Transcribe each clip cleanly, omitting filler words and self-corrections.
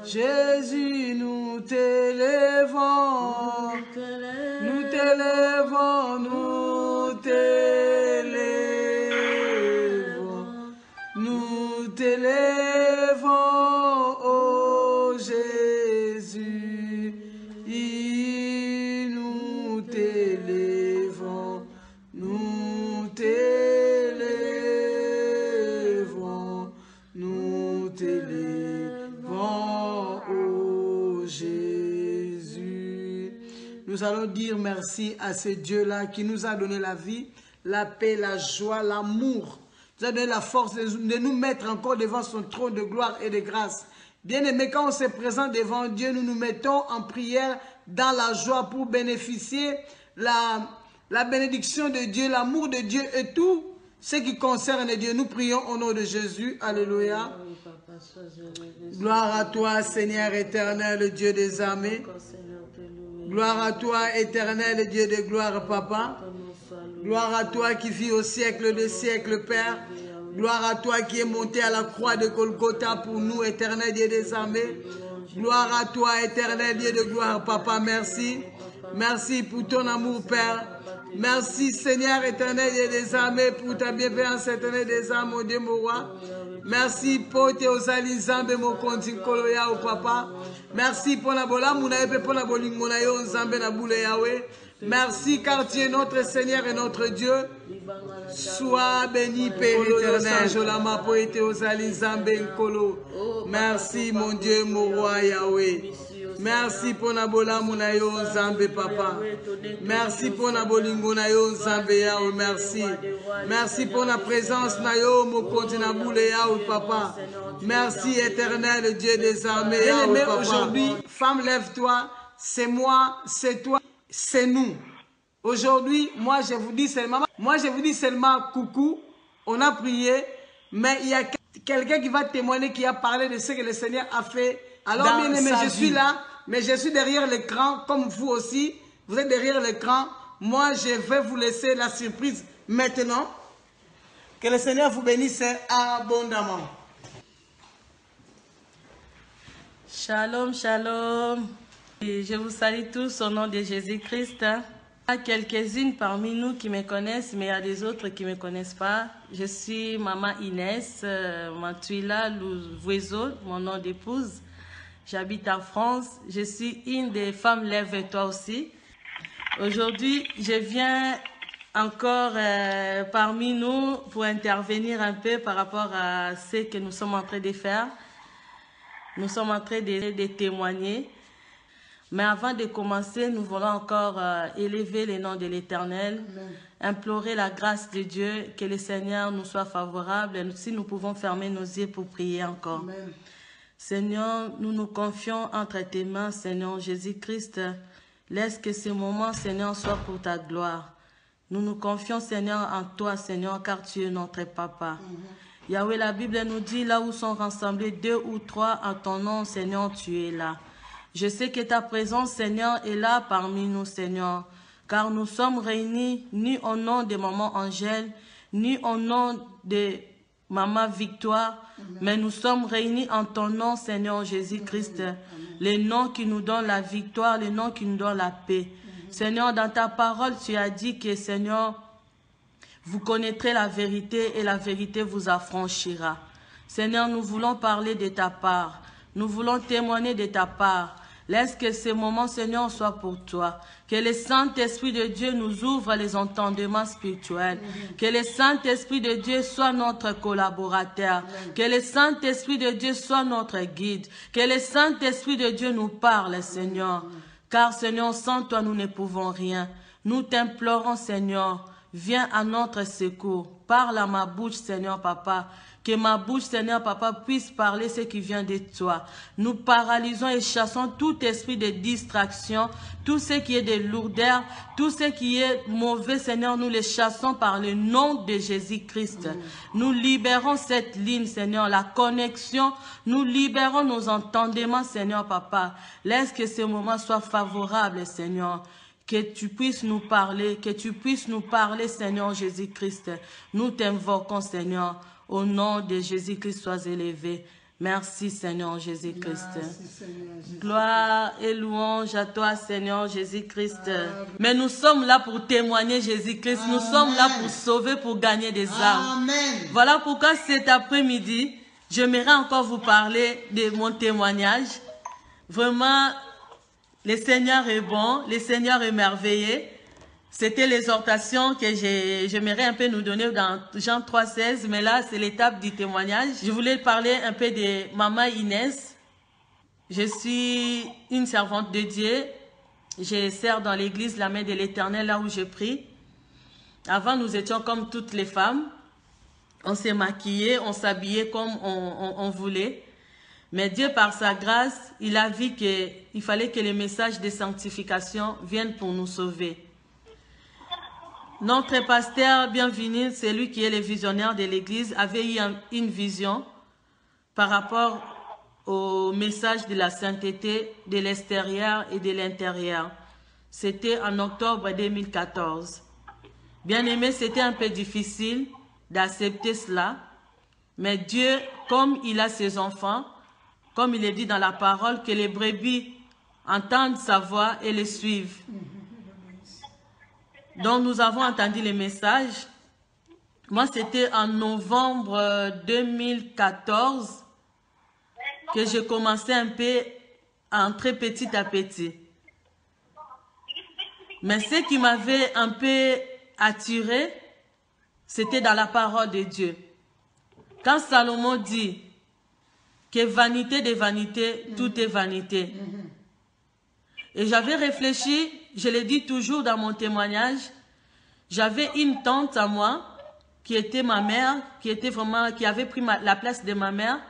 Jésus, nous t'élèvons, nous t'élèvons, nous t'élèvons, nous t'élèvons, oh Jésus, nous t'élèvons, nous t'élèvons, nous t'élèvons, oh Jésus. Nous allons dire merci à ce Dieu-là qui nous a donné la vie, la paix, la joie, l'amour. Nous a donné la force de nous mettre encore devant son trône de gloire et de grâce. Bien-aimés, quand on se présente devant Dieu, nous nous mettons en prière dans la joie pour bénéficier la bénédiction de Dieu, l'amour de Dieu et tout ce qui concerne Dieu. Nous prions au nom de Jésus. Alléluia. Gloire à toi, Seigneur éternel, Dieu des armées. Gloire à toi, éternel Dieu de gloire, Papa. Gloire à toi qui vis au siècle des siècles, Père. Gloire à toi qui est monté à la croix de Golgotha pour nous, éternel Dieu des armées. Gloire à toi, éternel Dieu de gloire, Papa. Merci. Merci pour ton amour, Père. Merci, Seigneur éternel Dieu des armées, pour ta bienveillance éternelle des âmes, mon Dieu, mon roi. Merci pour tes ozalizambe, mon continkoloya, au Papa. Merci pour la bola, mon aïe, pour la bolingonayo, zambe, na boule Yahweh. Merci car tu es notre Seigneur et notre Dieu. Sois béni, Père éternel. Merci, mon Dieu, mon roi Yahweh. Merci pour Nabola Munayo Zambe, Papa. Merci pour Nabolingo Nayo Zambe, Yahweh. Merci. Merci pour la présence Nayo Mokontina Boule, Yahweh, Papa. Merci, éternel Dieu des armées, Yahweh, Papa. Aujourd'hui, femme, lève-toi. C'est moi, c'est toi. C'est nous. Aujourd'hui, moi je vous dis seulement coucou, on a prié, mais il y a quelqu'un qui va témoigner, qui a parlé de ce que le Seigneur a fait. Alors bien aimé, je suis là, mais je suis derrière l'écran, comme vous aussi, vous êtes derrière l'écran. Moi je vais vous laisser la surprise maintenant. Que le Seigneur vous bénisse abondamment. Shalom, shalom. Et je vous salue tous au nom de Jésus-Christ. Il y a quelques-unes parmi nous qui me connaissent, mais il y a des autres qui ne me connaissent pas. Je suis Maman Inès Matuila Louvoiseau, mon nom d'épouse. J'habite en France. Je suis une des femmes Lève-toi aussi. Aujourd'hui, je viens encore parmi nous pour intervenir un peu par rapport à ce que nous sommes en train de faire. Nous sommes en train de témoigner. Mais avant de commencer, nous voulons encore élever le nom de l'Éternel, implorer la grâce de Dieu, que le Seigneur nous soit favorable. Si nous pouvons fermer nos yeux pour prier encore. Amen. Seigneur, nous nous confions entre tes mains, Seigneur Jésus-Christ. Laisse que ce moment, Seigneur, soit pour ta gloire. Nous nous confions, Seigneur, en toi, Seigneur, car tu es notre Papa. Yahweh, la Bible nous dit, là où sont rassemblés 2 ou 3 en ton nom, Seigneur, tu es là. Je sais que ta présence, Seigneur, est là parmi nous, Seigneur, car nous sommes réunis ni au nom de Maman Angèle, ni au nom de Maman Victoire, mais nous sommes réunis en ton nom, Seigneur Jésus-Christ, le nom qui nous donne la victoire, le nom qui nous donne la paix. Seigneur, dans ta parole, tu as dit que, Seigneur, vous connaîtrez la vérité et la vérité vous affranchira. Seigneur, nous voulons parler de ta part. Nous voulons témoigner de ta part. Laisse que ce moment, Seigneur, soit pour toi. Que le Saint-Esprit de Dieu nous ouvre les entendements spirituels. Que le Saint-Esprit de Dieu soit notre collaborateur. Que le Saint-Esprit de Dieu soit notre guide. Que le Saint-Esprit de Dieu nous parle, Seigneur. Car, Seigneur, sans toi, nous ne pouvons rien. Nous t'implorons, Seigneur, viens à notre secours. Parle à ma bouche, Seigneur, Papa. Que ma bouche, Seigneur, Papa, puisse parler ce qui vient de toi. Nous paralysons et chassons tout esprit de distraction, tout ce qui est de lourdeur, tout ce qui est mauvais, Seigneur, nous les chassons par le nom de Jésus-Christ. Nous libérons cette ligne, Seigneur, la connexion. Nous libérons nos entendements, Seigneur, Papa. Laisse que ce moment soit favorable, Seigneur. Que tu puisses nous parler, Seigneur Jésus-Christ. Nous t'invoquons, Seigneur. Au nom de Jésus-Christ, sois élevé. Merci Seigneur Jésus-Christ. Merci, Seigneur Jésus. Gloire et louange à toi Seigneur Jésus-Christ. Mais nous sommes là pour témoigner Jésus-Christ. Nous sommes là pour sauver, pour gagner des âmes. Amen. Voilà pourquoi cet après-midi, j'aimerais encore vous parler de mon témoignage. Vraiment, le Seigneur est bon, le Seigneur est merveilleux. C'était l'exhortation que j'aimerais un peu nous donner dans Jean 3,16, mais là, c'est l'étape du témoignage. Je voulais parler un peu de Maman Inès. Je suis une servante de Dieu. Je sers dans l'église La Main de l'Éternel, là où je prie. Avant, nous étions comme toutes les femmes. On s'est maquillés, on s'habillait comme on voulait. Mais Dieu, par sa grâce, il a vu qu'il fallait que les messages de sanctification viennent pour nous sauver. Notre pasteur bienvenu, c'est lui qui est le visionnaire de l'église, avait eu une vision par rapport au message de la sainteté de l'extérieur et de l'intérieur. C'était en octobre 2014. Bien aimé, c'était un peu difficile d'accepter cela, mais Dieu, comme il a ses enfants, comme il est dit dans la parole, que les brebis entendent sa voix et les suivent. Donc nous avons entendu les messages. Moi, c'était en novembre 2014 que j'ai commencé un peu à entrer petit à petit. Mais ce qui m'avait un peu attiré, c'était dans la parole de Dieu. Quand Salomon dit que vanité des vanités, tout est vanité. Et j'avais réfléchi, je l'ai dit toujours dans mon témoignage, j'avais une tante à moi, qui était ma mère, qui avait pris la place de ma mère,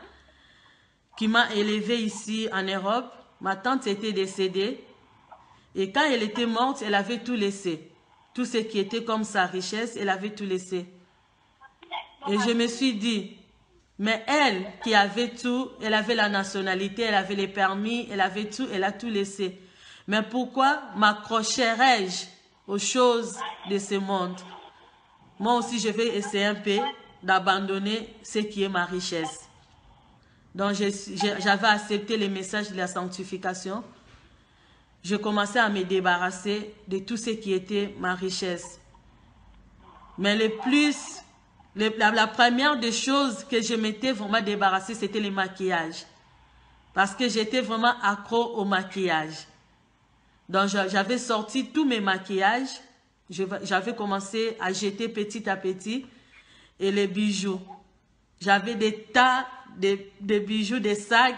qui m'a élevée ici en Europe. Ma tante était décédée. Et quand elle était morte, elle avait tout laissé. Tout ce qui était comme sa richesse, elle avait tout laissé. Et je me suis dit, mais elle qui avait tout, elle avait la nationalité, elle avait les permis, elle avait tout, elle a tout laissé. Mais pourquoi m'accrocherais-je aux choses de ce monde? Moi aussi, je vais essayer un peu d'abandonner ce qui est ma richesse. Donc, j'avais accepté les messages de la sanctification. Je commençais à me débarrasser de tout ce qui était ma richesse. Mais la première des choses que je m'étais vraiment débarrassée, c'était le maquillage. Parce que j'étais vraiment accro au maquillage. Donc, j'avais sorti tous mes maquillages. J'avais commencé à jeter petit à petit. Et les bijoux. J'avais des tas de bijoux, des sacs,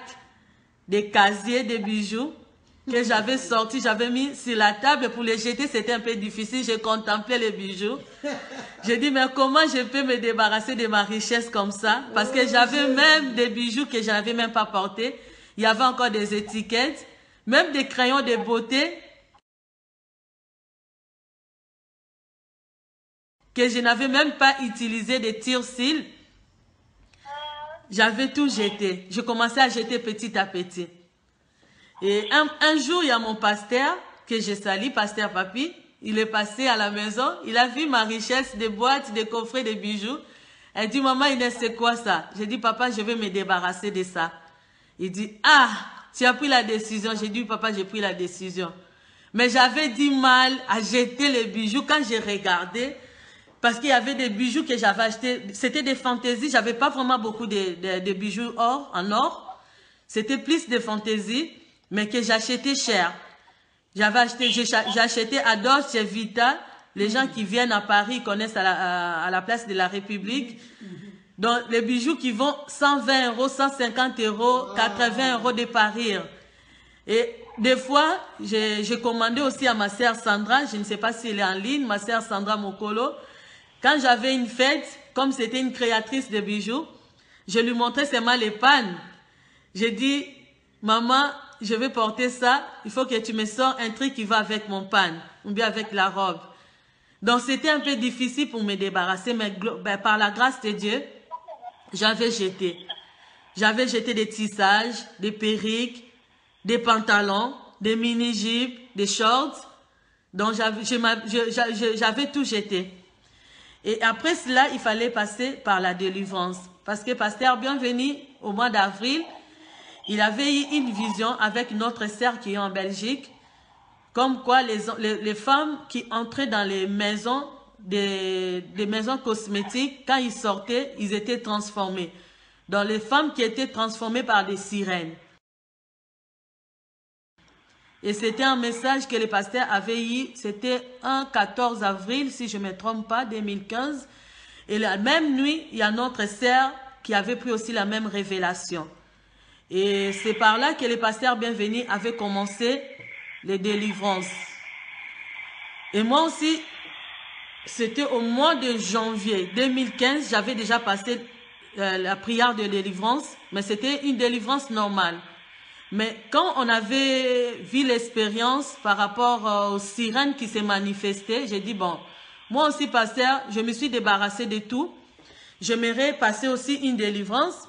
des casiers de bijoux que j'avais sortis. J'avais mis sur la table pour les jeter. C'était un peu difficile. Je contemplais les bijoux. J'ai dit, mais comment je peux me débarrasser de ma richesse comme ça? Parce que j'avais même des bijoux que je n'avais même pas portés. Il y avait encore des étiquettes. Même des crayons de beauté que je n'avais même pas utilisé, des tire-cils. J'avais tout jeté. Je commençais à jeter petit à petit. Et un jour, il y a mon pasteur, que je salue, pasteur Papi. Il est passé à la maison. Il a vu ma richesse, des boîtes, des coffrets, des bijoux. Elle dit, maman Inès, c'est quoi ça? J'ai dit, papa, je vais me débarrasser de ça. Il dit, ah, tu as pris la décision. J'ai dit, papa, j'ai pris la décision. Mais j'avais du mal à jeter les bijoux quand j'ai regardé. Parce qu'il y avait des bijoux que j'avais achetés. C'était des fantaisies. J'avais pas vraiment beaucoup de bijoux en or. C'était plus des fantaisies, mais que j'achetais cher. J'ai acheté à Dolce Vita. Les gens qui viennent à Paris connaissent à la place de la République. Donc, les bijoux qui vont 120 €, 150 €, 80 € de Paris. Et des fois, j'ai commandé aussi à ma sœur Sandra. Je ne sais pas si elle est en ligne. Ma sœur Sandra Mokolo. Quand j'avais une fête, comme c'était une créatrice de bijoux, je lui montrais seulement les pannes. J'ai dit, maman, je vais porter ça, il faut que tu me sors un truc qui va avec mon panne, ou bien avec la robe. Donc c'était un peu difficile pour me débarrasser, mais par la grâce de Dieu, j'avais jeté. J'avais jeté des tissages, des perruques, des pantalons, des mini-jupes, des shorts. Donc j'avais tout jeté. Et après cela, il fallait passer par la délivrance. Parce que pasteur Bienvenu au mois d'avril, il avait eu une vision avec notre sœur qui est en Belgique, comme quoi les femmes qui entraient dans les maisons, des maisons cosmétiques, quand ils sortaient, ils étaient transformés. Dans les femmes qui étaient transformées par des sirènes. Et c'était un message que le pasteur avait eu, c'était un 14 avril, si je ne me trompe pas, 2015. Et la même nuit, il y a notre sœur qui avait pris aussi la même révélation. Et c'est par là que le pasteur Bienvenu avait commencé les délivrances. Et moi aussi, c'était au mois de janvier 2015, j'avais déjà passé la prière de délivrance, mais c'était une délivrance normale. Mais quand on avait vu l'expérience par rapport aux sirènes qui s'est manifestées, j'ai dit, bon, moi aussi, pasteur, je me suis débarrassé de tout. J'aimerais passer aussi une délivrance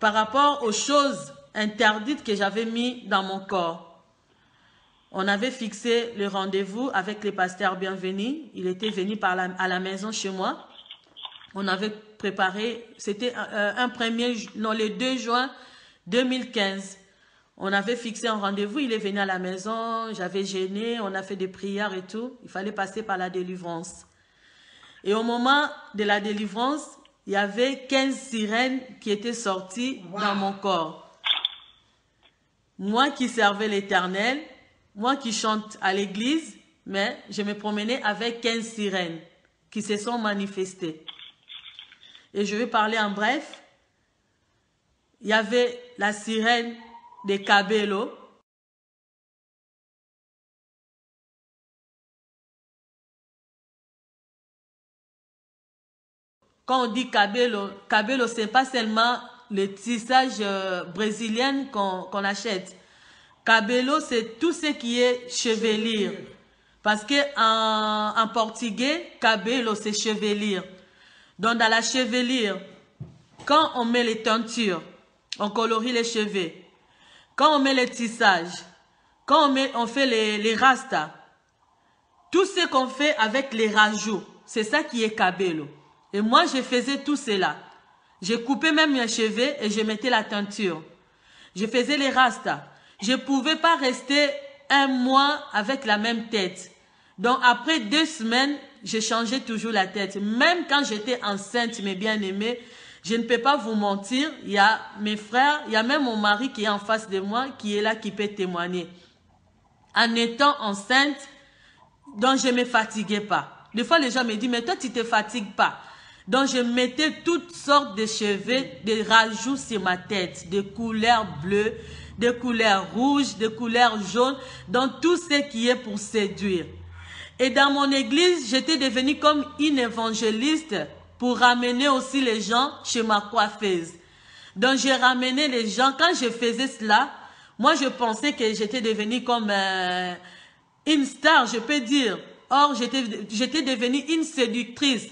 par rapport aux choses interdites que j'avais mis dans mon corps. On avait fixé le rendez-vous avec le pasteur Bienvenu. Il était venu à la maison chez moi. On avait préparé, c'était le 2 juin 2015. On avait fixé un rendez-vous, il est venu à la maison, j'avais jeûné, on a fait des prières et tout. Il fallait passer par la délivrance. Et au moment de la délivrance, il y avait 15 sirènes qui étaient sorties dans mon corps. Moi qui servais l'Éternel, moi qui chante à l'église, mais je me promenais avec 15 sirènes qui se sont manifestées. Et je vais parler en bref. Il y avait la sirène de Cabello. Quand on dit Cabello, Cabello, ce n'est pas seulement le tissage brésilien qu'on achète. Cabello, c'est tout ce qui est chevelure. Parce qu'en portugais, Cabello, c'est chevelure. Donc, dans la chevelure, quand on met les teintures, on colorie les cheveux. Quand on met les tissages, quand on fait les rastas, tout ce qu'on fait avec les rajouts, c'est ça qui est Cabello. Et moi, je faisais tout cela. Je coupais même mes cheveux et je mettais la teinture. Je faisais les rastas. Je ne pouvais pas rester un mois avec la même tête. Donc, après 2 semaines, je changeais toujours la tête. Même quand j'étais enceinte, mes bien-aimés, je ne peux pas vous mentir, il y a mes frères, il y a même mon mari qui est en face de moi, qui est là, qui peut témoigner. En étant enceinte, donc je ne me fatiguais pas. Des fois, les gens me disent, mais toi, tu ne te fatigues pas. Donc, je mettais toutes sortes de cheveux, de rajouts sur ma tête, de couleurs bleues, de couleurs rouges, de couleurs jaunes, donc tout ce qui est pour séduire. Et dans mon église, j'étais devenue comme une évangéliste pour ramener aussi les gens chez ma coiffeuse. Donc, j'ai ramené les gens. Quand je faisais cela, moi, je pensais que j'étais devenue comme une star, je peux dire. Or, j'étais devenue une séductrice.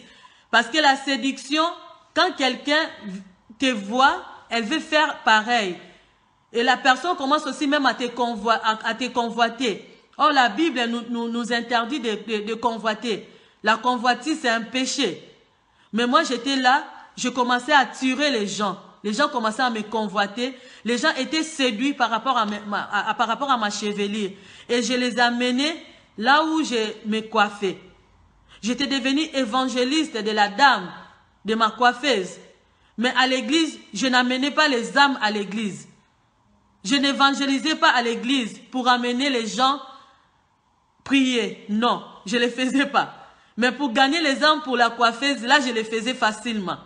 Parce que la séduction, quand quelqu'un te voit, elle veut faire pareil. Et la personne commence aussi même à te convoiter. Or, la Bible nous interdit de convoiter. La convoitise, c'est un péché. Mais moi, j'étais là, je commençais à tuer les gens. Les gens commençaient à me convoiter. Les gens étaient séduits par rapport à ma chevelure. Et je les amenais là où je me coiffais. J'étais devenue évangéliste de la dame, de ma coiffeuse. Mais à l'église, je n'amenais pas les âmes à l'église. Je n'évangélisais pas à l'église pour amener les gens prier. Non, je ne le faisais pas. Mais pour gagner les âmes pour la coiffeuse, là, je le faisais facilement.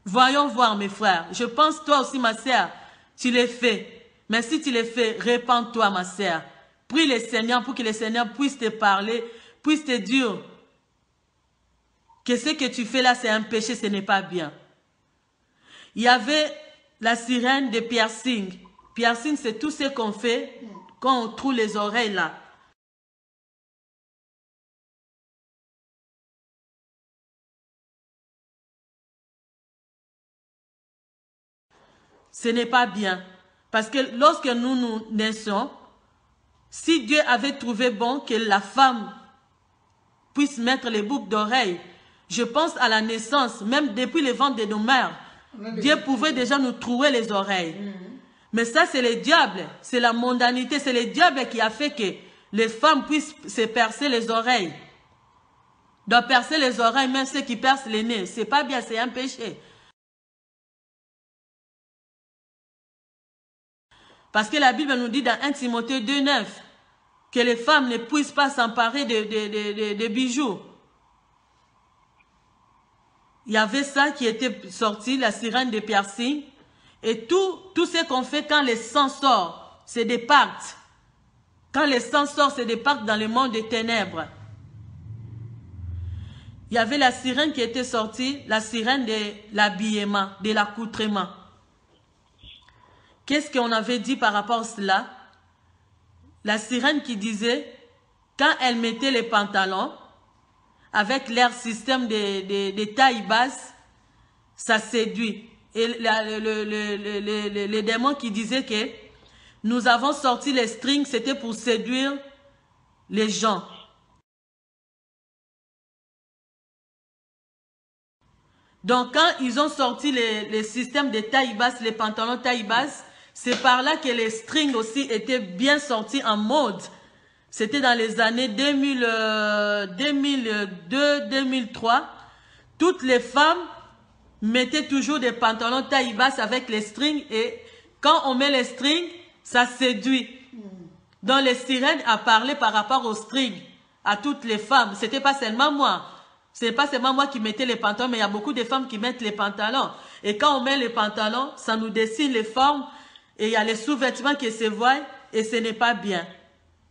Voyons voir, mes frères. Je pense, toi aussi, ma sœur, tu le fais. Mais si tu le fais, répands-toi, ma sœur. Prie le Seigneur pour que le Seigneur puisse te parler, puisse te dire que ce que tu fais là, c'est un péché, ce n'est pas bien. Il y avait la sirène de piercing. Piercing, c'est tout ce qu'on fait quand on trouve les oreilles là. Ce n'est pas bien. Parce que lorsque nous naissons, si Dieu avait trouvé bon que la femme puisse mettre les boucles d'oreilles, je pense à la naissance, même depuis le ventre de nos mères, Dieu pouvait déjà nous trouer les oreilles. Mais ça, c'est le diable. C'est la mondanité. C'est le diable qui a fait que les femmes puissent se percer les oreilles. Donc, percer les oreilles, même ceux qui percent les nez. C'est pas bien, c'est un péché. Parce que la Bible nous dit dans 1 Timothée 2,9 que les femmes ne puissent pas s'emparer de bijoux. Il y avait ça qui était sorti, la sirène de piercing. Et tout ce qu'on fait quand le sang sort, c'est des pactes. Quand le sang sort, c'est des pactes dans le monde des ténèbres. Il y avait la sirène qui était sortie, la sirène de l'habillement, de l'accoutrement. Qu'est-ce qu'on avait dit par rapport à cela? La sirène qui disait, quand elle mettait les pantalons, avec leur système de taille basse, ça séduit. Et les démons qui disaient que nous avons sorti les strings, c'était pour séduire les gens. Donc quand ils ont sorti les systèmes de taille basse, les pantalons taille basse, c'est par là que les strings aussi étaient bien sortis en mode. C'était dans les années 2002-2003. Toutes les femmes mettaient toujours des pantalons taille basse avec les strings. Et quand on met les strings, ça séduit. Donc les sirènes a parlé par rapport aux strings à toutes les femmes. Ce n'était pas seulement moi. Ce n'est pas seulement moi qui mettais les pantalons, mais il y a beaucoup de femmes qui mettent les pantalons. Et quand on met les pantalons, ça nous dessine les formes. Et il y a les sous-vêtements qui se voient et ce n'est pas bien.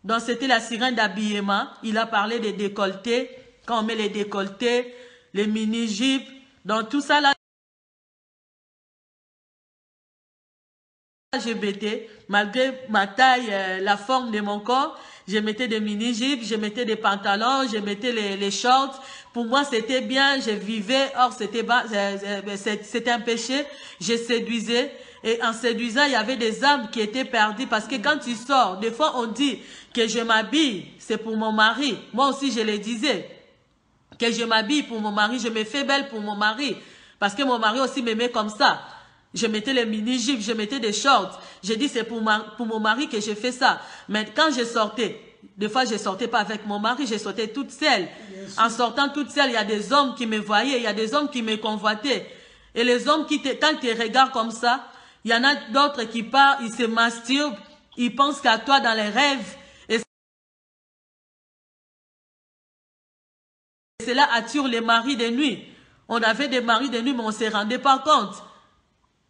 Donc c'était la sirène d'habillement. Il a parlé des décolletés. Quand on met les décolletés, les mini-jupes, donc tout ça là. Je mettais, malgré ma taille, la forme de mon corps, je mettais des mini-jupes, je mettais des pantalons, je mettais les shorts. Pour moi, c'était bien, je vivais, or c'était un péché, je séduisais. Et en séduisant, il y avait des âmes qui étaient perdues. Parce que quand tu sors, des fois on dit que je m'habille, c'est pour mon mari. Moi aussi, je le disais. Que je m'habille pour mon mari, je me fais belle pour mon mari. Parce que mon mari aussi m'aimait comme ça. Je mettais les mini-jupes, je mettais des shorts. J'ai dit c'est pour mon mari que je fais ça. Mais quand je sortais, des fois je ne sortais pas avec mon mari, je sortais toute seule. En sortant toute seule, il y a des hommes qui me voyaient, il y a des hommes qui me convoitaient. Et les hommes quand ils te regardent comme ça, il y en a d'autres qui partent, ils se masturbent, ils pensent qu'à toi dans les rêves. Et cela attire les maris de nuit. On avait des maris de nuit, mais on ne se rendait pas compte.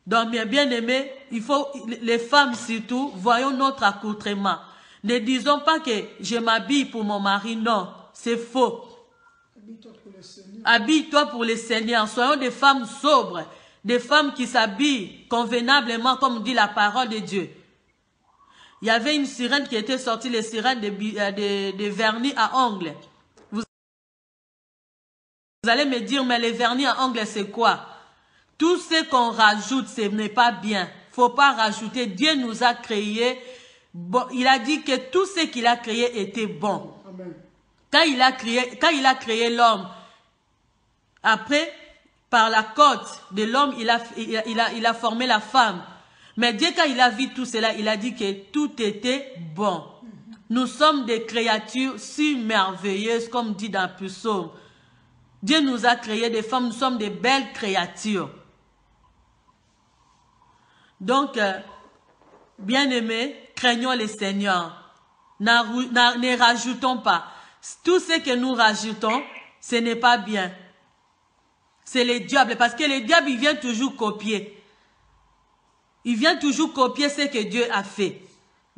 Donc, mes bien-aimés, il faut, les femmes surtout, voyons notre accoutrement. Ne disons pas que je m'habille pour mon mari, non, c'est faux. Habille-toi pour le Seigneur. Soyons des femmes sobres. Des femmes qui s'habillent convenablement, comme dit la parole de Dieu. Il y avait une sirène qui était sortie, les sirènes de vernis à ongles. Vous allez me dire, mais les vernis à ongles, c'est quoi? Tout ce qu'on rajoute, ce n'est pas bien. Il ne faut pas rajouter. Dieu nous a créés. Bon, il a dit que tout ce qu'il a créé était bon. Amen. Quand il a créé l'homme, après, par la côte de l'homme, il a formé la femme. Mais Dieu, quand il a vu tout cela, il a dit que tout était bon. Nous sommes des créatures si merveilleuses, comme dit dans le psaume. Dieu nous a créé des femmes, nous sommes des belles créatures. Donc, bien-aimés, craignons le Seigneur. Ne rajoutons pas. Tout ce que nous rajoutons, ce n'est pas bien. C'est le diable, parce que le diable, il vient toujours copier. Il vient toujours copier ce que Dieu a fait.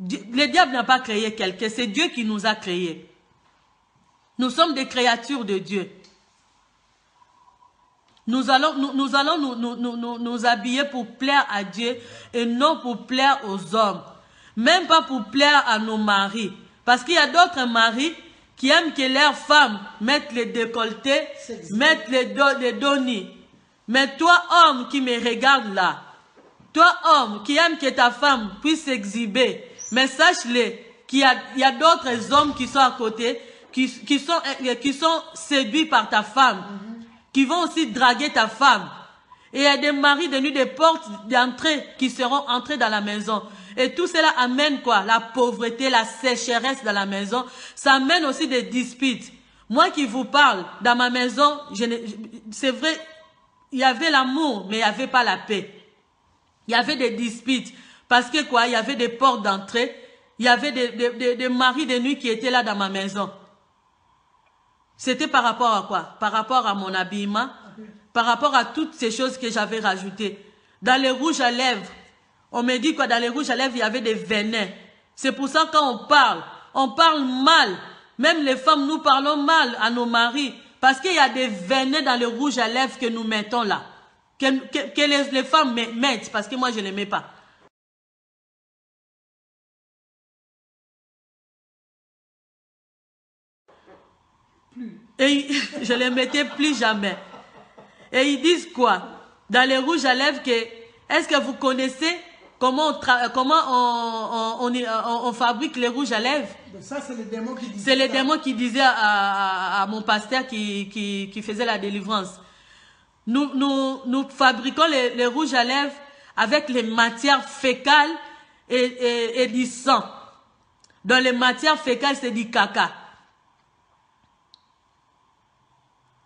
Le diable n'a pas créé quelqu'un, c'est Dieu qui nous a créés. Nous sommes des créatures de Dieu. Nous allons nous habiller pour plaire à Dieu et non pour plaire aux hommes. Même pas pour plaire à nos maris. Parce qu'il y a d'autres maris qui aiment que leurs femmes mettent les décolletés, mettent les donis. Mais toi, homme qui me regarde là, toi, homme qui aime que ta femme puisse s'exhiber, mais sache-le qu'il y a d'autres hommes qui sont à côté, qui sont séduits par ta femme, qui vont aussi draguer ta femme. Et il y a des maris de nuit, des portes d'entrée qui seront entrées dans la maison. Et tout cela amène quoi? La pauvreté, la sécheresse dans la maison. Ça amène aussi des disputes. Moi qui vous parle, dans ma maison, c'est vrai, il y avait l'amour, mais il n'y avait pas la paix. Il y avait des disputes. Parce que quoi? Il y avait des portes d'entrée. Il y avait des maris de nuit qui étaient là dans ma maison. C'était par rapport à quoi? Par rapport à mon habillement. Par rapport à toutes ces choses que j'avais rajoutées. Dans les rouges à lèvres, on me dit quoi? Dans les rouges à lèvres, il y avait des venins. C'est pour ça quand on parle mal. Même les femmes, nous parlons mal à nos maris. Parce qu'il y a des venins dans les rouges à lèvres que nous mettons là. Que les femmes mettent, parce que moi je ne les mets pas. Et je ne les mettais plus jamais. Et ils disent quoi? Dans les rouges à lèvres, est-ce que vous connaissez comment on fabrique les rouges à lèvres? Ça, c'est les démons qui disaient. C'est les démons qui disaient à mon pasteur qui faisait la délivrance. Nous fabriquons les rouges à lèvres avec les matières fécales et du sang. Dans les matières fécales, c'est du caca.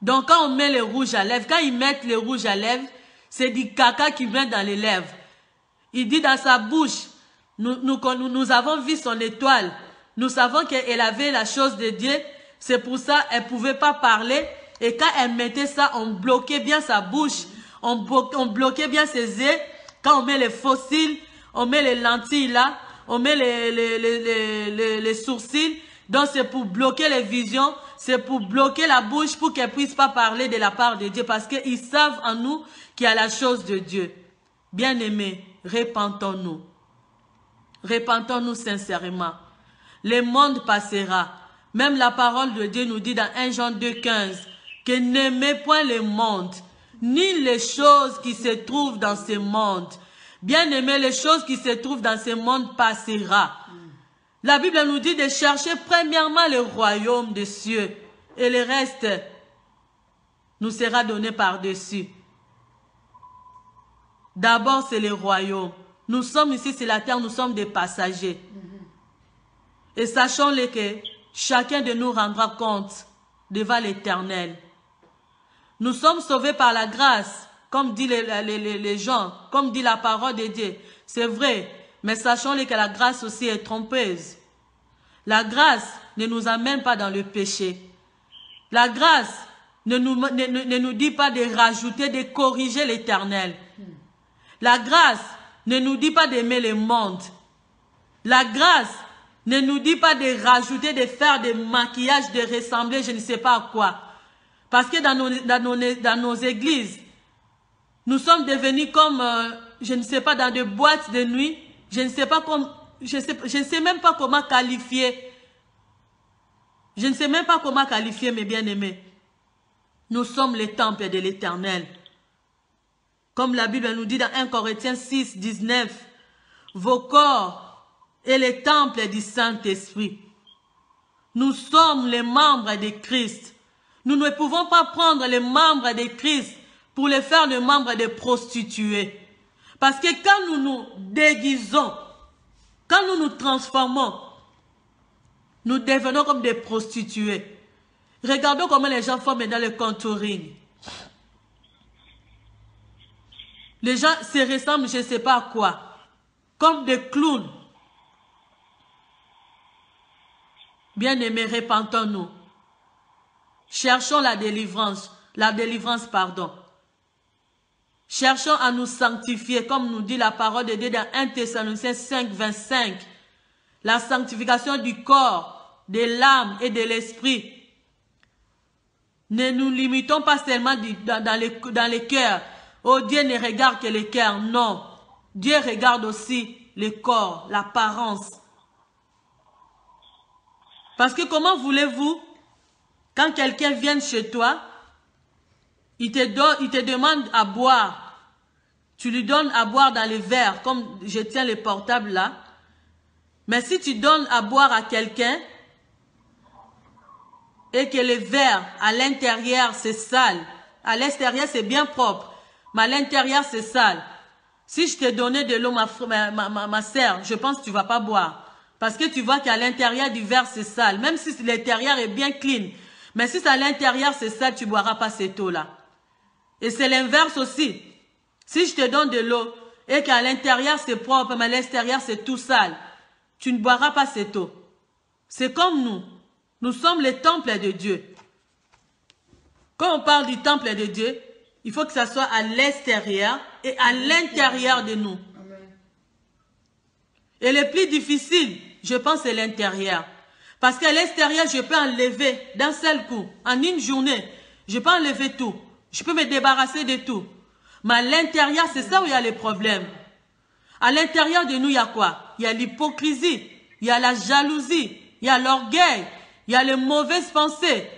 Donc, quand on met les rouges à lèvres, quand ils mettent les rouges à lèvres, c'est du caca qui vient dans les lèvres. Il dit dans sa bouche, nous avons vu son étoile. Nous savons qu'elle avait la chose de Dieu. C'est pour ça qu'elle ne pouvait pas parler. Et quand elle mettait ça, on bloquait bien sa bouche. On bloquait bien ses yeux. Quand on met les fossiles, on met les lentilles là. On met les sourcils. Donc c'est pour bloquer les visions. C'est pour bloquer la bouche pour qu'elle ne puisse pas parler de la part de Dieu. Parce qu'ils savent en nous qu'il y a la chose de Dieu. Bien-aimés, repentons-nous. Repentons-nous sincèrement. Le monde passera. Même la parole de Dieu nous dit dans 1 Jean 2,15 que n'aimez point le monde, ni les choses qui se trouvent dans ce monde. Bien-aimés, les choses qui se trouvent dans ce monde passera. La Bible nous dit de chercher premièrement le royaume des cieux et le reste nous sera donné par-dessus. D'abord, c'est le royaume. Nous sommes ici sur la terre, nous sommes des passagers. Et sachons-le que chacun de nous rendra compte devant l'Éternel. Nous sommes sauvés par la grâce, comme disent les gens, comme dit la parole de Dieu. C'est vrai, mais sachons-le que la grâce aussi est trompeuse. La grâce ne nous amène pas dans le péché. La grâce ne nous dit pas de rajouter, de corriger l'Éternel. La grâce ne nous dit pas d'aimer le monde. La grâce ne nous dit pas de rajouter, de faire des maquillages, de ressembler, je ne sais pas à quoi. Parce que dans nos églises, nous sommes devenus comme, je ne sais pas, dans des boîtes de nuit. Je ne sais pas je ne sais même pas comment qualifier. Je ne sais même pas comment qualifier mes bien-aimés. Nous sommes les temples de l'Éternel. Comme la Bible nous dit dans 1 Corinthiens 6, 19, vos corps est le temple du Saint-Esprit. Nous sommes les membres de Christ. Nous ne pouvons pas prendre les membres de Christ pour les faire les membres de prostituées. Parce que quand nous nous déguisons, quand nous nous transformons, nous devenons comme des prostituées. Regardons comment les gens font maintenant le contouring. Les gens se ressemblent, je ne sais pas à quoi, comme des clowns. Bien-aimés, repentons-nous. Cherchons la délivrance, pardon. Cherchons à nous sanctifier, comme nous dit la parole de Dieu dans 1 Thessaloniciens 5, 25. La sanctification du corps, de l'âme et de l'esprit. Ne nous limitons pas seulement dans les cœurs. Oh, Dieu ne regarde que les cœurs. Non. Dieu regarde aussi le corps, l'apparence. Parce que comment voulez-vous, quand quelqu'un vient chez toi, il te demande à boire. Tu lui donnes à boire dans les verres, comme je tiens le portable là. Mais si tu donnes à boire à quelqu'un et que le verre à l'intérieur c'est sale, à l'extérieur c'est bien propre, Mais à l'intérieur, c'est sale. Si je t'ai donné de l'eau, ma sœur, je pense que tu ne vas pas boire. Parce que tu vois qu'à l'intérieur du verre, c'est sale. Même si l'intérieur est bien clean. Mais si à l'intérieur, c'est sale, tu ne boiras pas cette eau-là. Et c'est l'inverse aussi. Si je te donne de l'eau et qu'à l'intérieur, c'est propre, mais à l'extérieur, c'est tout sale, tu ne boiras pas cette eau. C'est comme nous. Nous sommes les temples de Dieu. Quand on parle du temple de Dieu, il faut que ça soit à l'extérieur et à l'intérieur de nous. Et le plus difficile, je pense, c'est l'intérieur. Parce qu'à l'extérieur, je peux enlever d'un seul coup, en une journée, je peux enlever tout. Je peux me débarrasser de tout. Mais à l'intérieur, c'est ça où il y a les problèmes. À l'intérieur de nous, il y a quoi? Il y a l'hypocrisie, il y a la jalousie, il y a l'orgueil, il y a les mauvaises pensées,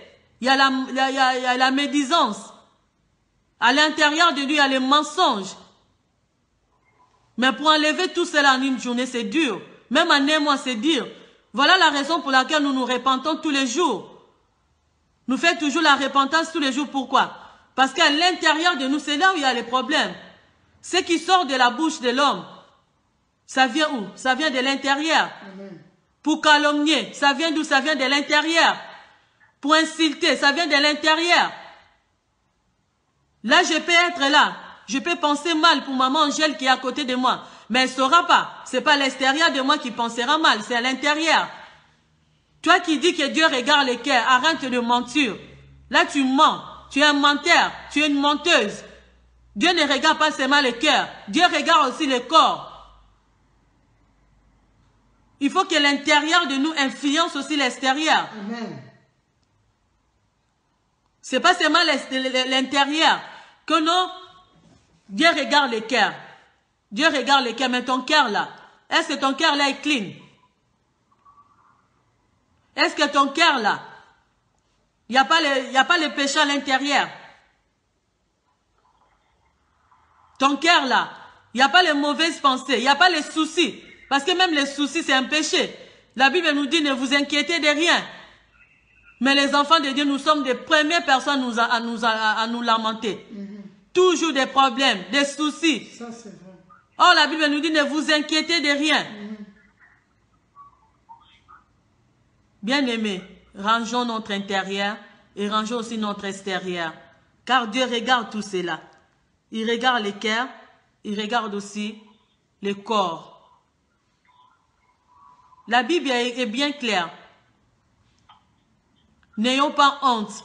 il y a la médisance. À l'intérieur de nous, il y a les mensonges. Mais pour enlever tout cela en une journée, c'est dur. Même en un mois, c'est dur. Voilà la raison pour laquelle nous nous repentons tous les jours. Nous faisons toujours la repentance tous les jours. Pourquoi? Parce qu'à l'intérieur de nous, c'est là où il y a les problèmes. Ce qui sort de la bouche de l'homme, ça vient où? Ça vient de l'intérieur. Pour calomnier, ça vient d'où? Ça vient de l'intérieur. Pour insulter, ça vient de l'intérieur. Là, je peux être là. Je peux penser mal pour maman Angèle qui est à côté de moi. Mais elle ne saura pas. Ce n'est pas l'extérieur de moi qui pensera mal. C'est à l'intérieur. Toi qui dis que Dieu regarde les cœurs, arrête de mentir. Là, tu mens. Tu es un menteur. Tu es une menteuse. Dieu ne regarde pas seulement les cœurs. Dieu regarde aussi les corps. Il faut que l'intérieur de nous influence aussi l'extérieur. Ce n'est pas seulement l'intérieur. Que non, Dieu regarde les cœurs. Dieu regarde les cœurs, mais ton cœur là, est-ce que ton cœur là est clean? Est-ce que ton cœur là, il n'y a pas le péché à l'intérieur? Ton cœur là, il n'y a pas les mauvaises pensées, il n'y a pas les soucis. Parce que même les soucis, c'est un péché. La Bible nous dit, ne vous inquiétez de rien. Mais les enfants de Dieu, nous sommes les premières personnes à nous lamenter. Toujours des problèmes, des soucis. Ça, c'est vrai. Or, la Bible nous dit, ne vous inquiétez de rien. Bien-aimés, rangeons notre intérieur et rangeons aussi notre extérieur. Car Dieu regarde tout cela. Il regarde les cœurs, il regarde aussi le corps. La Bible est bien claire. N'ayons pas honte.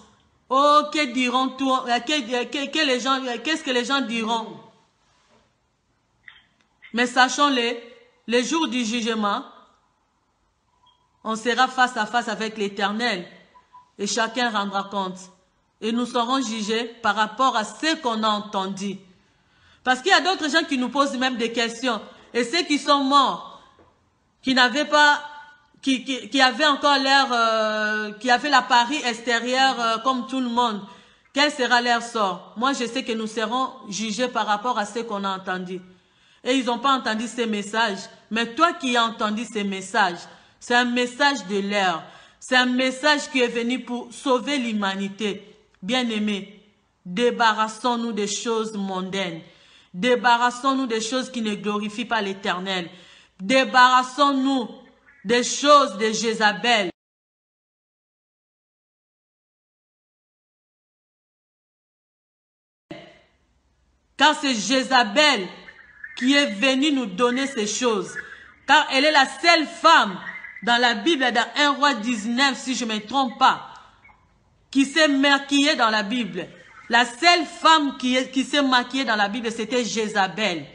Oh, que diront toi, qu'est-ce que les gens diront? Mais sachons-le, le jour du jugement, on sera face à face avec l'Éternel et chacun rendra compte. Et nous serons jugés par rapport à ce qu'on a entendu. Parce qu'il y a d'autres gens qui nous posent même des questions. Et ceux qui sont morts, qui n'avaient pas, qui avaient encore l'air, qui avaient l'appareil extérieur comme tout le monde, quel sera leur sort? Moi, je sais que nous serons jugés par rapport à ce qu'on a entendu. Et ils n'ont pas entendu ces messages. Mais toi qui as entendu ces messages, c'est un message de l'heure. C'est un message qui est venu pour sauver l'humanité. Bien-aimés, débarrassons-nous des choses mondaines. Débarrassons-nous des choses qui ne glorifient pas l'Éternel. Débarrassons-nous des choses de Jézabel. Car c'est Jézabel qui est venue nous donner ces choses. Car elle est la seule femme dans la Bible, dans 1 Roi 19, si je ne me trompe pas, qui s'est maquillée dans la Bible. La seule femme qui s'est maquillée dans la Bible, c'était Jézabel.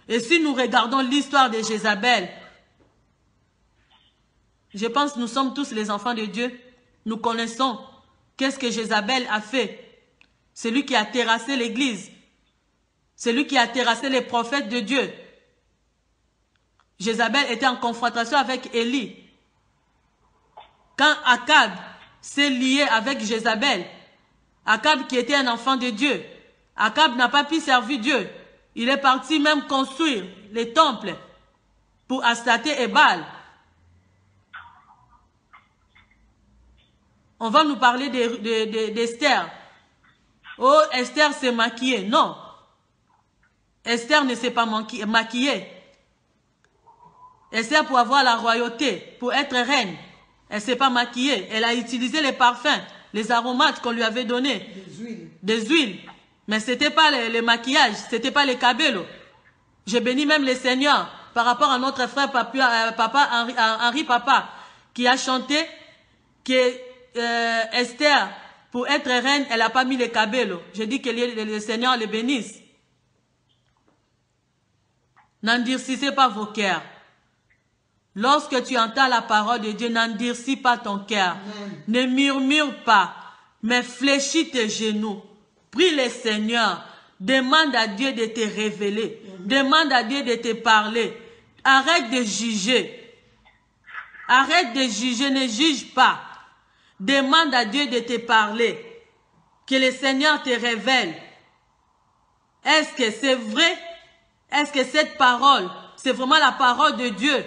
Et si nous regardons l'histoire de Jézabel, je pense que nous sommes tous les enfants de Dieu. Nous connaissons qu'est-ce que Jézabel a fait. C'est lui qui a terrassé l'église. C'est lui qui a terrassé les prophètes de Dieu. Jézabel était en confrontation avec Élie. Quand Akab s'est lié avec Jézabel, Akab qui était un enfant de Dieu, Akab n'a pas pu servir Dieu. Il est parti même construire les temples pour Astaté et Baal. On va nous parler d'Esther. Oh, Esther s'est maquillée. Non. Esther ne s'est pas maquillée. Esther, pour avoir la royauté, pour être reine, elle ne s'est pas maquillée. Elle a utilisé les parfums, les aromates qu'on lui avait donnés. Des huiles. Mais ce n'était pas les maquillages, ce n'était pas les cabellos. Je bénis même le Seigneur par rapport à notre frère Henri Papa, qui a chanté que Esther, pour être reine, elle n'a pas mis les cabellos. Je dis que le Seigneur les bénisse. N'endurcissez pas vos cœurs. Lorsque tu entends la parole de Dieu, n'endurcis pas ton cœur. Ne murmure pas, mais fléchis tes genoux. Prie le Seigneur. Demande à Dieu de te révéler. Demande à Dieu de te parler. Arrête de juger. Arrête de juger, ne juge pas. Demande à Dieu de te parler. Que le Seigneur te révèle. Est-ce que c'est vrai? Est-ce que cette parole, c'est vraiment la parole de Dieu?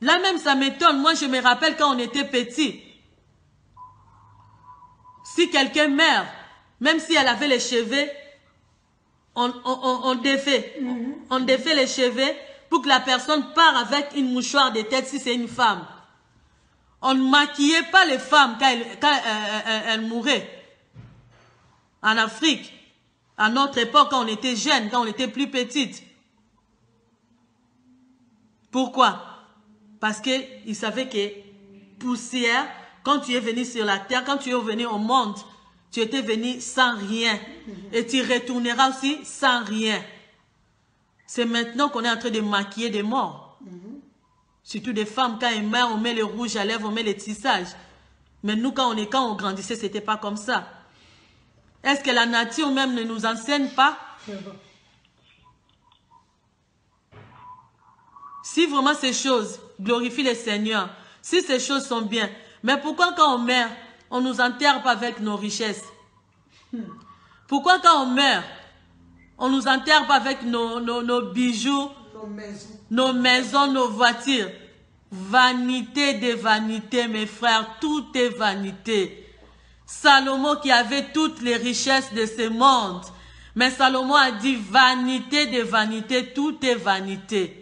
Là même, ça m'étonne. Moi, je me rappelle quand on était petit. Si quelqu'un meurt, même si elle avait les cheveux, on défait. On défait les cheveux pour que la personne parte avec une mouchoir de tête si c'est une femme. On ne maquillait pas les femmes quand elles mouraient. En Afrique, à notre époque, quand on était jeune, quand on était plus petite. Pourquoi? Parce qu'ils savaient que poussière, quand tu es venu sur la terre, quand tu es venu au monde, tu étais venu sans rien. Et tu retourneras aussi sans rien. C'est maintenant qu'on est en train de maquiller des morts. Surtout des femmes, quand elles meurent, on met le rouge à lèvres, on met les tissages. Mais nous, quand on grandissait, ce n'était pas comme ça. Est-ce que la nature même ne nous enseigne pas? Si vraiment ces choses glorifient le Seigneur, si ces choses sont bien, mais pourquoi quand on meurt, on ne nous enterre pas avec nos richesses? Pourquoi quand on meurt, on ne nous enterre pas avec nos bijoux, nos maisons, nos voitures? Vanité des vanités, mes frères, tout est vanité. Salomon qui avait toutes les richesses de ce monde, mais Salomon a dit vanité des vanités, tout est vanité.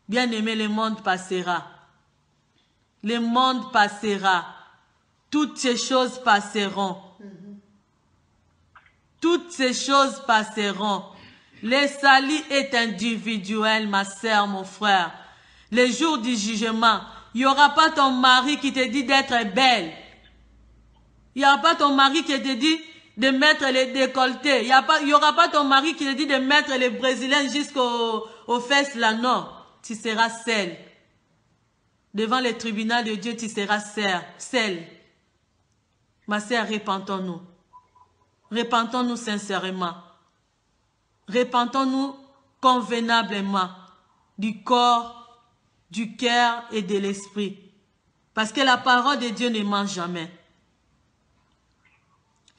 Bien-aimé, le monde passera. Le monde passera. Toutes ces choses passeront. Toutes ces choses passeront. Le salut est individuel, ma sœur, mon frère. Le jour du jugement, il n'y aura pas ton mari qui te dit d'être belle. Il n'y aura pas ton mari qui te dit de mettre les décolletés. Il n'y aura pas ton mari qui te dit de mettre les brésiliens jusqu'aux fesses là, non. Tu seras seule. Devant le tribunal de Dieu, tu seras seule. Ma sœur, repentons-nous. Repentons-nous sincèrement. Repentons-nous convenablement du corps, du cœur et de l'esprit. Parce que la parole de Dieu ne ment jamais.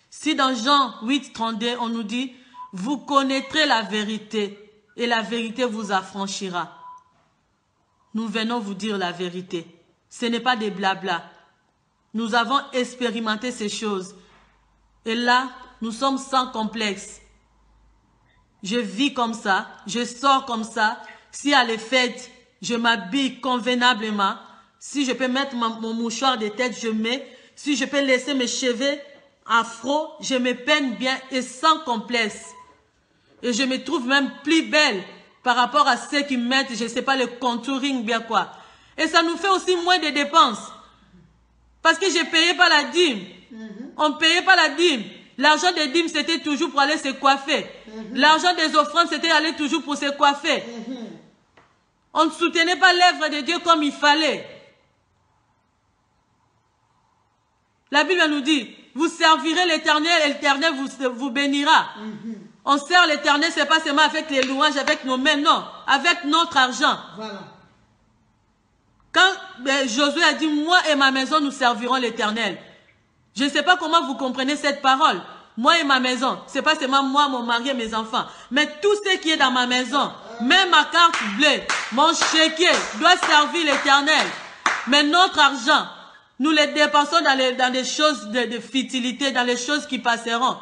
Si dans Jean 8, 32, on nous dit, vous connaîtrez la vérité et la vérité vous affranchira. Nous venons vous dire la vérité. Ce n'est pas des blabla. Nous avons expérimenté ces choses. Et là, nous sommes sans complexe. Je vis comme ça, je sors comme ça. Si à les fêtes, je m'habille convenablement. Si je peux mettre mon mouchoir de tête, je mets. Si je peux laisser mes cheveux afro, je me peine bien et sans complexe. Et je me trouve même plus belle par rapport à ceux qui mettent, je ne sais pas, le contouring, bien quoi. Et ça nous fait aussi moins de dépenses. Parce que je ne payais pas la dîme. On ne payait pas la dîme. L'argent des dîmes, c'était toujours pour aller se coiffer. L'argent des offrandes, c'était aller toujours pour se coiffer. On ne soutenait pas l'œuvre de Dieu comme il fallait. La Bible nous dit, vous servirez l'Éternel et l'Éternel vous bénira. On sert l'Éternel, ce n'est pas seulement avec les louanges, avec nos mains, non. Avec notre argent. Voilà. Quand Josué a dit, moi et ma maison, nous servirons l'Éternel. Je ne sais pas comment vous comprenez cette parole. Moi et ma maison, ce n'est pas seulement moi, mon mari et mes enfants. Mais tout ce qui est dans ma maison, même ma carte bleue, mon chéquier, doit servir l'Éternel. Mais notre argent, Nous les dépensons dans des choses de futilité, dans les choses qui passeront.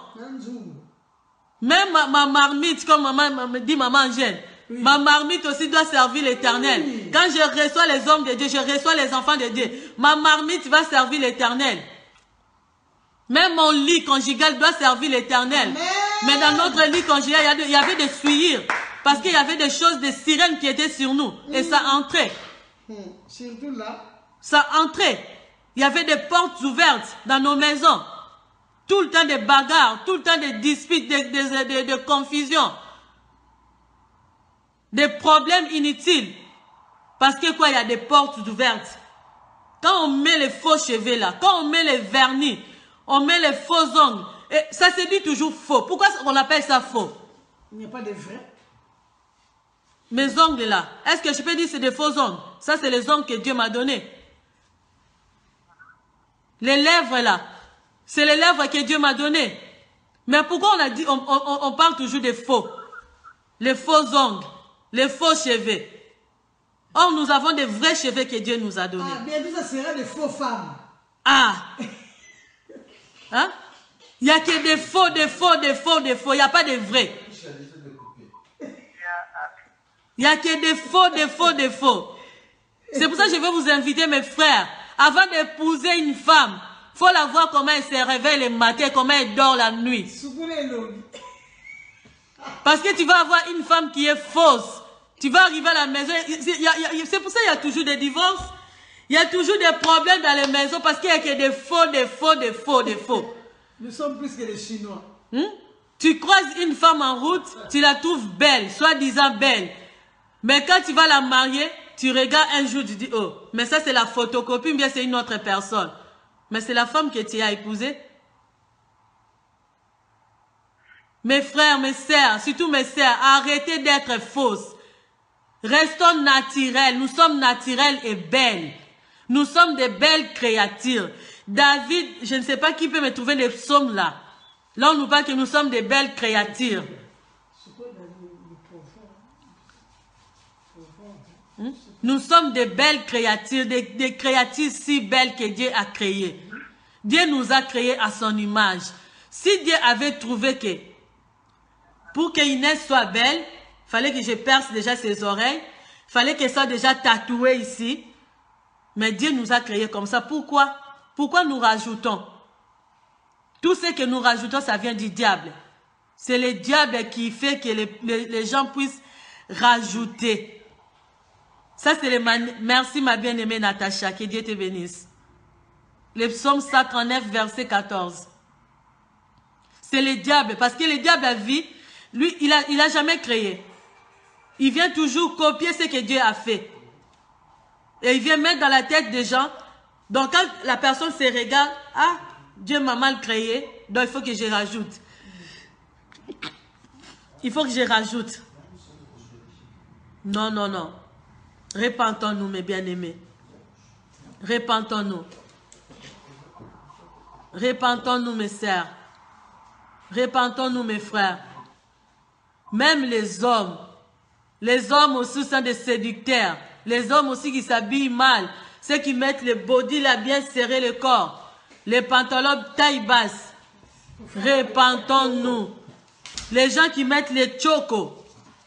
Même ma marmite, comme maman me dit, maman Angèle, oui. Ma marmite aussi doit servir l'Éternel. Oui. Quand je reçois les hommes de Dieu, je reçois les enfants de Dieu. Ma marmite va servir l'Éternel. Même mon lit conjugal doit servir l'Éternel. Mais dans notre lit conjugal, il y avait des souillures. Parce qu'il y avait des choses, des sirènes qui étaient sur nous. Et ça entrait. Surtout là. Ça entrait. Il y avait des portes ouvertes dans nos maisons. Tout le temps des bagarres, tout le temps des disputes, des confusions. Des problèmes inutiles. Parce que quoi, il y a des portes ouvertes. Quand on met les faux cheveux là, quand on met les vernis, on met les faux ongles, et ça se dit toujours faux. Pourquoi on appelle ça faux? Il n'y a pas de vrai. Mes ongles là, est-ce que je peux dire que c'est des faux ongles? Ça c'est les ongles que Dieu m'a donnés. Les lèvres là, c'est les lèvres que Dieu m'a données. Mais pourquoi on a dit, on parle toujours des faux? Les faux ongles, les faux cheveux. Or, nous avons des vrais cheveux que Dieu nous a donnés. Ah, bientôt ça sera des faux femmes. Ah! Hein? Il n'y a que des faux, des faux, des faux, des faux. Il n'y a pas de vrais. Il n'y a que des faux, des faux, des faux. C'est pour ça que je veux vous inviter, mes frères. Avant d'épouser une femme, il faut la voir comment elle se réveille le matin, comment elle dort la nuit. Parce que tu vas avoir une femme qui est fausse. Tu vas arriver à la maison. C'est pour ça qu'il y a toujours des divorces. Il y a toujours des problèmes dans les maisons parce qu'il n'y a que des faux, des faux, des faux, des faux. Nous sommes plus que les Chinois. Tu croises une femme en route, tu la trouves belle, soi-disant belle. Mais quand tu vas la marier, tu regardes un jour, tu dis, oh, mais ça c'est la photocopie, ou bien c'est une autre personne. Mais c'est la femme que tu as épousée. Mes frères, mes sœurs, surtout mes sœurs, arrêtez d'être fausses. Restons naturels, nous sommes naturels et belles. Nous sommes des belles créatures. David, je ne sais pas qui peut me trouver les psaumes là. Là, on nous parle que nous sommes des belles créatures. Nous sommes des belles créatures, des créatures si belles que Dieu a créées. Dieu nous a créés à son image. Si Dieu avait trouvé que pour que Inès soit belle, il fallait que je perce déjà ses oreilles, il fallait qu'elle soit déjà tatouée ici. Mais Dieu nous a créés comme ça. Pourquoi? Pourquoi nous rajoutons? Tout ce que nous rajoutons, ça vient du diable. C'est le diable qui fait que les gens puissent rajouter. Ça, c'est le merci, ma bien-aimée Natacha, que Dieu te bénisse. Le psaume 139, verset 14. C'est le diable, parce que le diable a vu, lui, il a jamais créé. Il vient toujours copier ce que Dieu a fait. Et il vient mettre dans la tête des gens. Donc, quand la personne se regarde, ah, Dieu m'a mal créé, donc il faut que je rajoute. Il faut que je rajoute. Non, non, non. Repentons-nous, mes bien-aimés. Repentons-nous. Repentons-nous, mes sœurs. Repentons-nous, mes frères. Même les hommes aussi sont des séducteurs. Les hommes aussi qui s'habillent mal. Ceux qui mettent le body là, bien serré le corps. Les pantalons taille basse. Repentons-nous. Les gens qui mettent les chocos.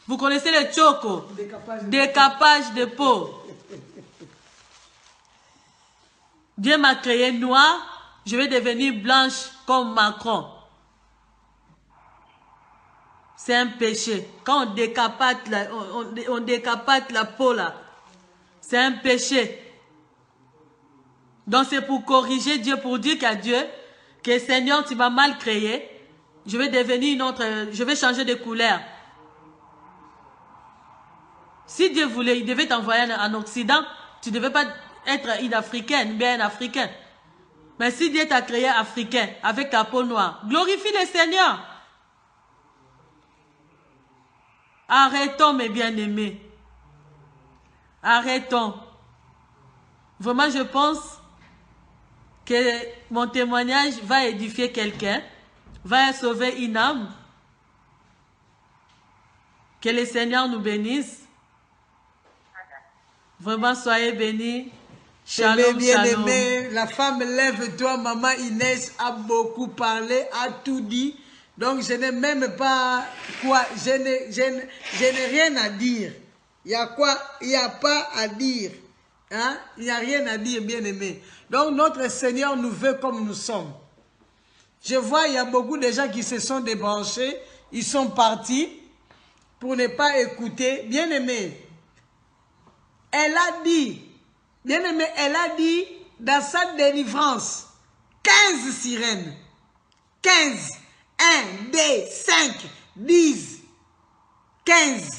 Vous connaissez les chocos? Décapage de peau. Dieu m'a créé noir. Je vais devenir blanche comme Macron. C'est un péché. Quand on décapate la peau là, c'est un péché. Donc c'est pour corriger Dieu, pour dire qu'à Dieu, que Seigneur, tu m'as mal créé, je vais devenir une autre, je vais changer de couleur. Si Dieu voulait, il devait t'envoyer en Occident, tu ne devais pas être une Africaine, bien un Africain. Mais si Dieu t'a créé africain, avec ta peau noire, glorifie le Seigneur. Arrêtons, mes bien-aimés. Arrêtons. Vraiment, je pense que mon témoignage va édifier quelqu'un, va sauver une âme. Que le Seigneur nous bénisse. Vraiment, soyez bénis. Shalom, bien-aimé, la femme lève-toi, maman Inès a beaucoup parlé, a tout dit. Donc je n'ai même pas quoi, je n'ai rien à dire. Il y a quoi? Il n'y a pas à dire. Hein? Il n'y a rien à dire, bien-aimé. Donc notre Seigneur nous veut comme nous sommes. Je vois, il y a beaucoup de gens qui se sont débranchés, ils sont partis pour ne pas écouter. Bien-aimé, elle a dit, bien-aimé, elle a dit dans sa délivrance, 15 sirènes. 15. 1, 2, 5, 10, 15.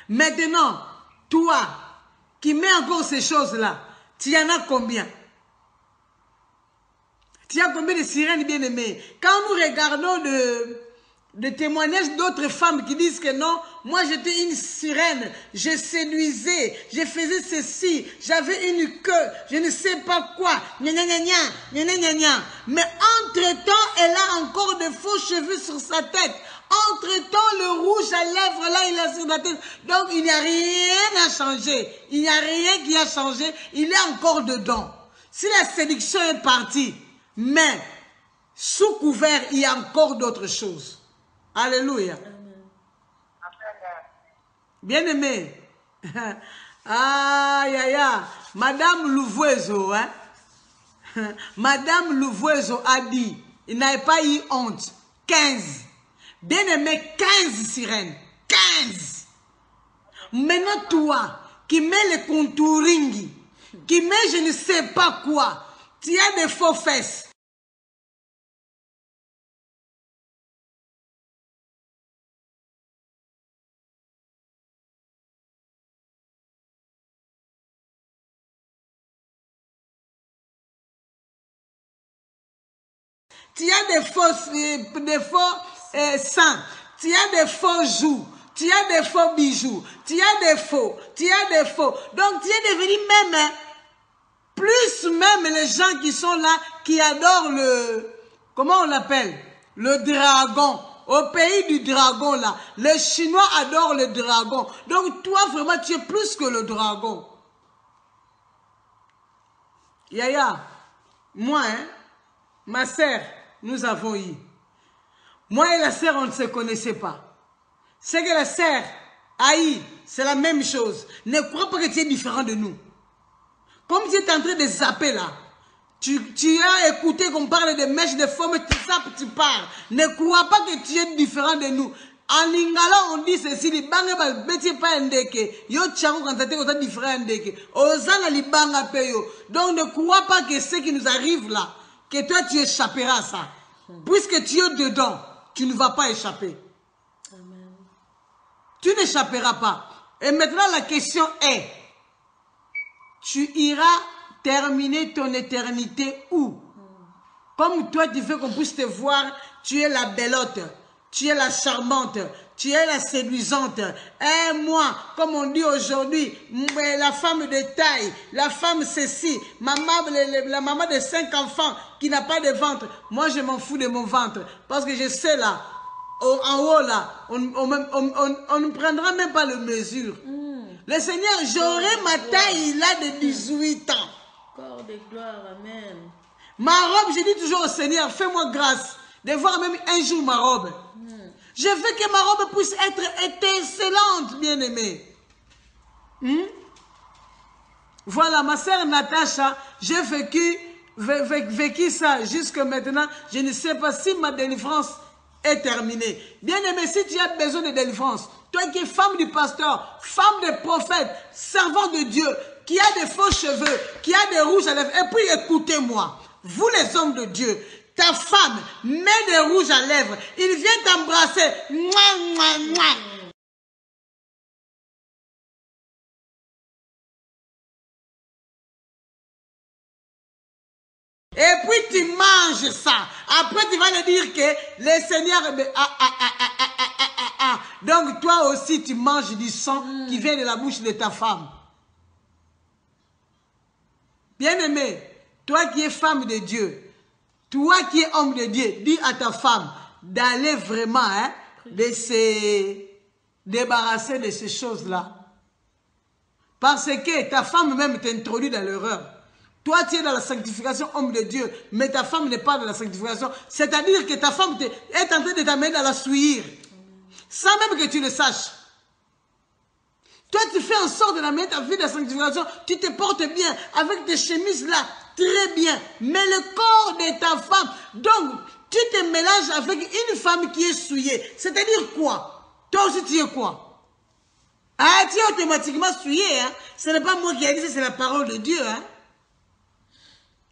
Maintenant, toi, qui mets encore ces choses-là, tu en as combien? Tu as combien de sirènes bien-aimées? Quand nous regardons de témoignages d'autres femmes qui disent que non, moi j'étais une sirène, je séduisais, je faisais ceci, j'avais une queue, je ne sais pas quoi, gna gna gna gna, gna gna gna. Mais entre-temps, elle a encore de faux cheveux sur sa tête. Entre-temps, le rouge à lèvres, là, il a sur la tête. Donc, il n'y a rien à changer. Il n'y a rien qui a changé. Il est encore dedans. Si la séduction est partie, mais sous couvert, il y a encore d'autres choses. Alléluia. Bien-aimé. Aïe, aïe, aïe. Madame Louvoiseau, hein. Madame Louvoiseau a dit, il n'avait pas eu honte. 15. Bien-aimé, 15 sirènes. 15. Maintenant, toi, qui mets le contouring, qui met je ne sais pas quoi, tu as des faux fesses. Tu as des faux seins, tu as des faux joues, tu as des faux bijoux, tu as des faux. Donc tu es devenu même, hein, plus même les gens qui sont là, qui adorent le, comment on l'appelle? Le dragon. Au pays du dragon là, les Chinois adorent le dragon. Donc toi vraiment tu es plus que le dragon. Yaya, moi, hein, ma sœur, nous avons eu. Moi et la sœur, on ne se connaissait pas. Ce que la sœur a eu, c'est la même chose. Ne crois pas que tu es différent de nous. Comme tu es en train de zapper là, tu as écouté qu'on parle de mèches de forme, tu zappes, tu pars. Ne crois pas que tu es différent de nous. En lingala, on dit ceci, li banga ba beti pa ndeke. Yo tchango quand t'es comme différent ndeke. Ozana li banga peyo. Donc ne crois pas que ce qui nous arrive là, que toi tu échapperas à ça. Puisque tu es dedans, tu ne vas pas échapper. Amen. Tu n'échapperas pas. Et maintenant la question est, tu iras terminer ton éternité où? Comme toi tu veux qu'on puisse te voir, tu es la bellotte. Tu es la charmante, tu es la séduisante. Et moi, comme on dit aujourd'hui, la femme de taille, la femme ceci, la maman de 5 enfants qui n'a pas de ventre. Moi, je m'en fous de mon ventre. Parce que je sais là, en haut là, on ne prendra même pas le mesure. Le Seigneur, j'aurai ma taille là de 18 ans. Corps de gloire, amen. Ma robe, je dis toujours au Seigneur, fais-moi grâce de voir même un jour ma robe. Je veux que ma robe puisse être étincelante, bien-aimée. Voilà, ma sœur Natacha, j'ai vécu ça jusque maintenant. Je ne sais pas si ma délivrance est terminée. Bien-aimé, si tu as besoin de délivrance, toi qui es femme du pasteur, femme de prophète, servant de Dieu, qui a des faux cheveux, qui a des rouges à lèvres, et puis écoutez-moi, vous les hommes de Dieu, ta femme met des rouges à lèvres, il vient t'embrasser. Mouah, mouah, mouah. Et puis tu manges ça. Après tu vas le dire que le Seigneur... Donc toi aussi tu manges du sang qui vient de la bouche de ta femme. Bien-aimé, toi qui es femme de Dieu, toi qui es homme de Dieu, dis à ta femme d'aller vraiment, hein, de se débarrasser de ces choses-là. Parce que ta femme même t'introduit dans l'erreur. Toi, tu es dans la sanctification, homme de Dieu, mais ta femme n'est pas dans la sanctification. C'est-à-dire que ta femme est en train de t'amener dans la souillir, sans même que tu le saches. Toi, tu fais en sorte de mettre ta vie de la sanctification, tu te portes bien, avec tes chemises là, très bien. Mais le corps de ta femme, donc, tu te mélanges avec une femme qui est souillée. C'est-à-dire quoi? Toi aussi, tu es quoi? Ah, tu es automatiquement souillé, hein? Ce n'est pas moi qui ai dit, c'est la parole de Dieu, hein?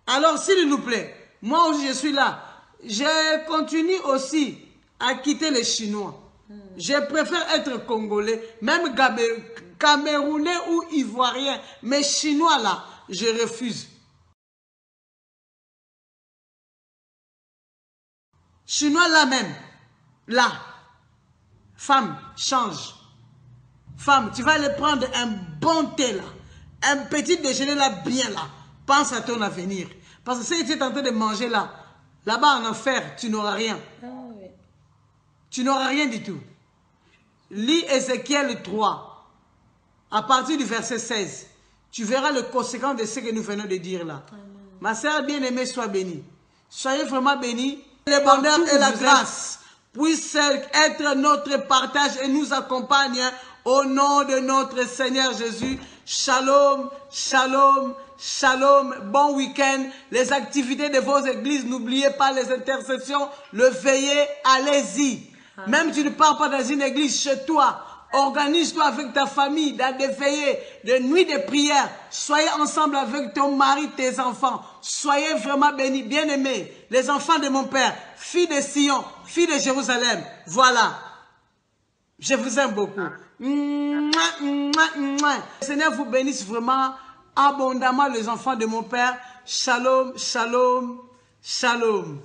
Alors, s'il nous plaît, moi aussi, je suis là. Je continue aussi à quitter les Chinois. Je préfère être Congolais, même Camerounais ou Ivoirien. Mais Chinois, là, je refuse. Chinois, là même, là, femme, change. Femme, tu vas aller prendre un bon thé, là. Un petit déjeuner, là, bien, là. Pense à ton avenir. Parce que si tu es en train de manger, là, là-bas en enfer, tu n'auras rien. Ah, oui. Tu n'auras rien du tout. Lis Ézéchiel 3, à partir du verset 16. Tu verras le conséquent de ce que nous venons de dire là. Amen. Ma sœur bien-aimée, sois bénie. Soyez vraiment bénie. Le bonheur et la grâce puissent être notre partage et nous accompagnent au nom de notre Seigneur Jésus. Shalom, shalom, shalom. Bon week-end. Les activités de vos églises, n'oubliez pas les intercessions, le veillez, allez-y. Même si tu ne pars pas dans une église, chez toi, organise-toi avec ta famille dans des veillées, des nuits de prière. Soyez ensemble avec ton mari, tes enfants. Soyez vraiment bénis, bien-aimés. Les enfants de mon Père, filles de Sion, filles de Jérusalem. Voilà. Je vous aime beaucoup. Le Seigneur vous bénisse vraiment abondamment, les enfants de mon Père. Shalom, shalom, shalom.